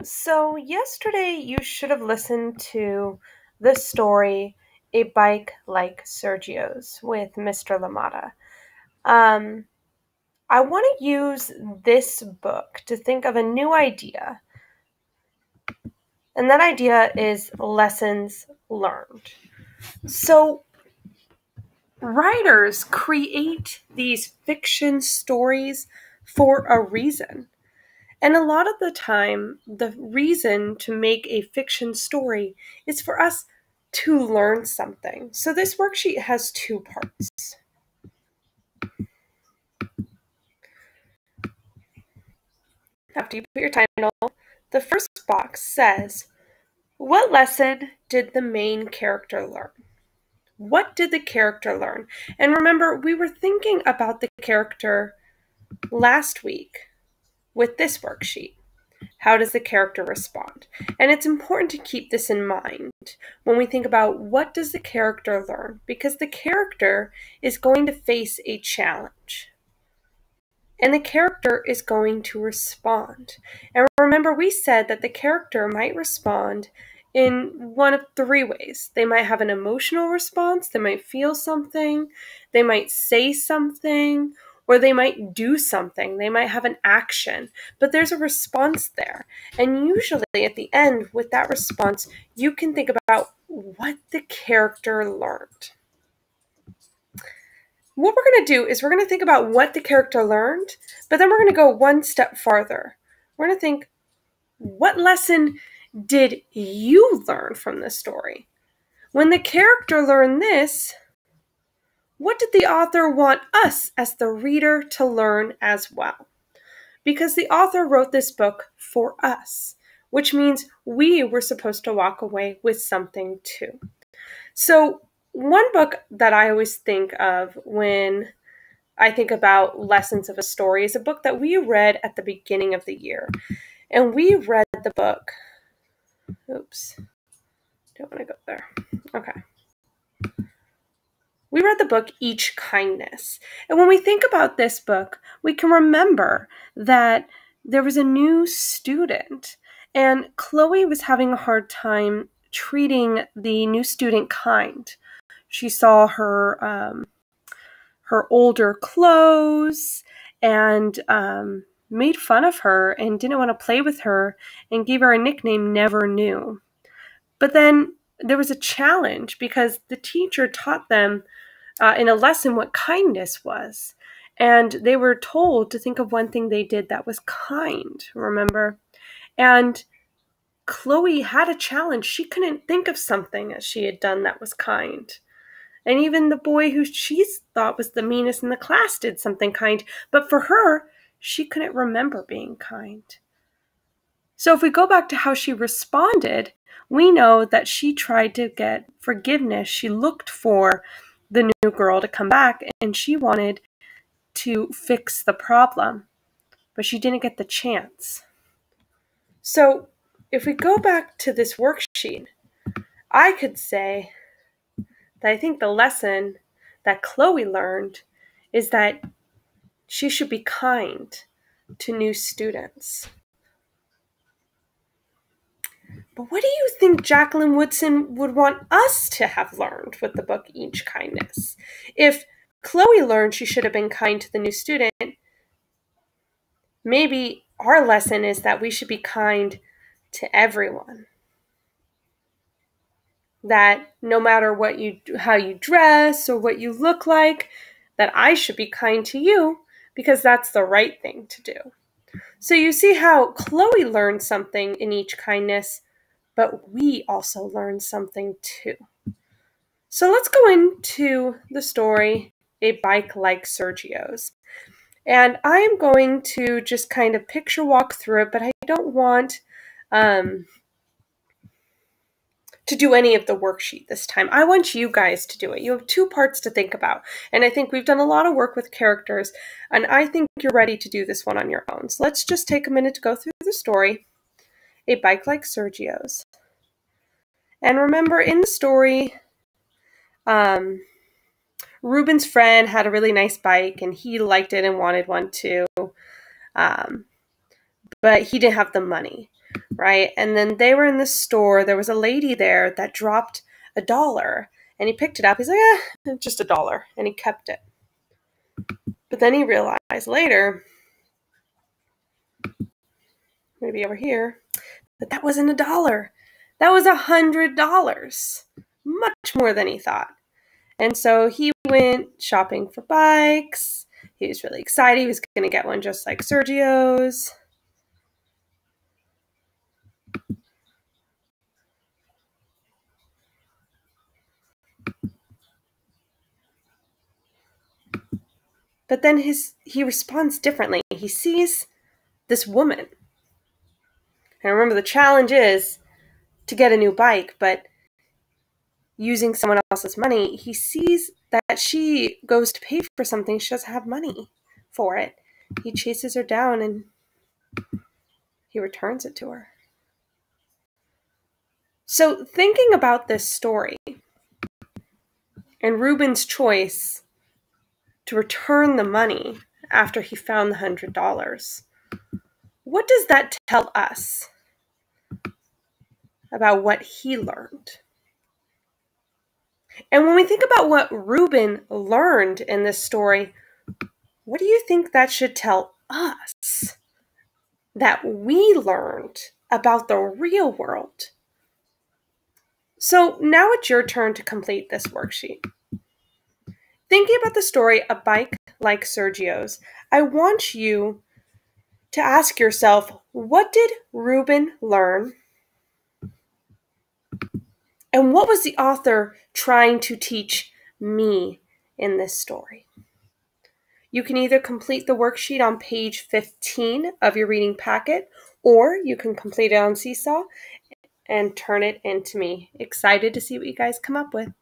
So, yesterday you should have listened to the story A Bike Like Sergio's with Mr. Lamada. Um, I want to use this book to think of a new idea, and that idea is lessons learned. So, writers create these fiction stories for a reason. And a lot of the time, the reason to make a fiction story is for us to learn something. So this worksheet has two parts. After you put your title, the first box says, what lesson did the main character learn? What did the character learn? And remember, we were thinking about the character last week with this worksheet. How does the character respond? And it's important to keep this in mind when we think about what does the character learn, because the character is going to face a challenge. And the character is going to respond. And remember, we said that the character might respond in one of three ways. They might have an emotional response, they might feel something, they might say something, or they might do something. They might have an action, but there's a response there. And usually at the end with that response, you can think about what the character learned. What we're going to do is we're going to think about what the character learned, but then we're going to go one step farther. We're going to think, what lesson did you learn from this story? When the character learned this, what did the author want us as the reader to learn as well? Because the author wrote this book for us, which means we were supposed to walk away with something too. So one book that I always think of when I think about lessons of a story is a book that we read at the beginning of the year. And we read the book. Oops. Don't want to go there. Okay. We read the book Each Kindness. And when we think about this book, we can remember that there was a new student, and Chloe was having a hard time treating the new student kind. She saw her older clothes and made fun of her and didn't want to play with her and gave her a nickname, Never Knew. But then there was a challenge because the teacher taught them in a lesson what kindness was. And they were told to think of one thing they did that was kind, remember? And Chloe had a challenge. She couldn't think of something that she had done that was kind. And even the boy who she thought was the meanest in the class did something kind. But for her, she couldn't remember being kind. So if we go back to how she responded, we know that she tried to get forgiveness. She looked for the new girl to come back, and she wanted to fix the problem, but she didn't get the chance. So if we go back to this worksheet, I could say that I think the lesson that Chloe learned is that she should be kind to new students. But what do you think Jacqueline Woodson would want us to have learned with the book Each Kindness? If Chloe learned she should have been kind to the new student, maybe our lesson is that we should be kind to everyone. That no matter how you dress or what you look like, that I should be kind to you because that's the right thing to do. So you see how Chloe learned something in Each Kindness, but we also learned something too. So let's go into the story, A Bike Like Sergio's. And I am going to just kind of picture walk through it, but I don't want to do any of the worksheet this time. I want you guys to do it. You have two parts to think about. And I think we've done a lot of work with characters, and I think you're ready to do this one on your own. So let's just take a minute to go through the story, A Bike Like Sergio's. And remember, in the story, Ruben's friend had a really nice bike, and he liked it and wanted one too, but he didn't have the money. right? And then they were in the store. There was a lady there that dropped $1, and he picked it up. He's like, just $1, and he kept it. But then he realized later, maybe over here, that wasn't $1. That was $100, much more than he thought. And so he went shopping for bikes. He was really excited. He was going to get one just like Sergio's. But then he responds differently. He sees this woman. And remember, the challenge is to get a new bike, but using someone else's money, he sees that she goes to pay for something. She doesn't have money for it. He chases her down and he returns it to her. So thinking about this story and Reuben's choice to return the money after he found the $100, what does that tell us about what he learned? And when we think about what Reuben learned in this story, what do you think that should tell us that we learned about the real world? So now it's your turn to complete this worksheet. Thinking about the story, A Bike Like Sergio's, I want you to ask yourself, what did Reuben learn? And what was the author trying to teach me in this story? You can either complete the worksheet on page 15 of your reading packet, or you can complete it on Seesaw and turn it in to me. Excited to see what you guys come up with.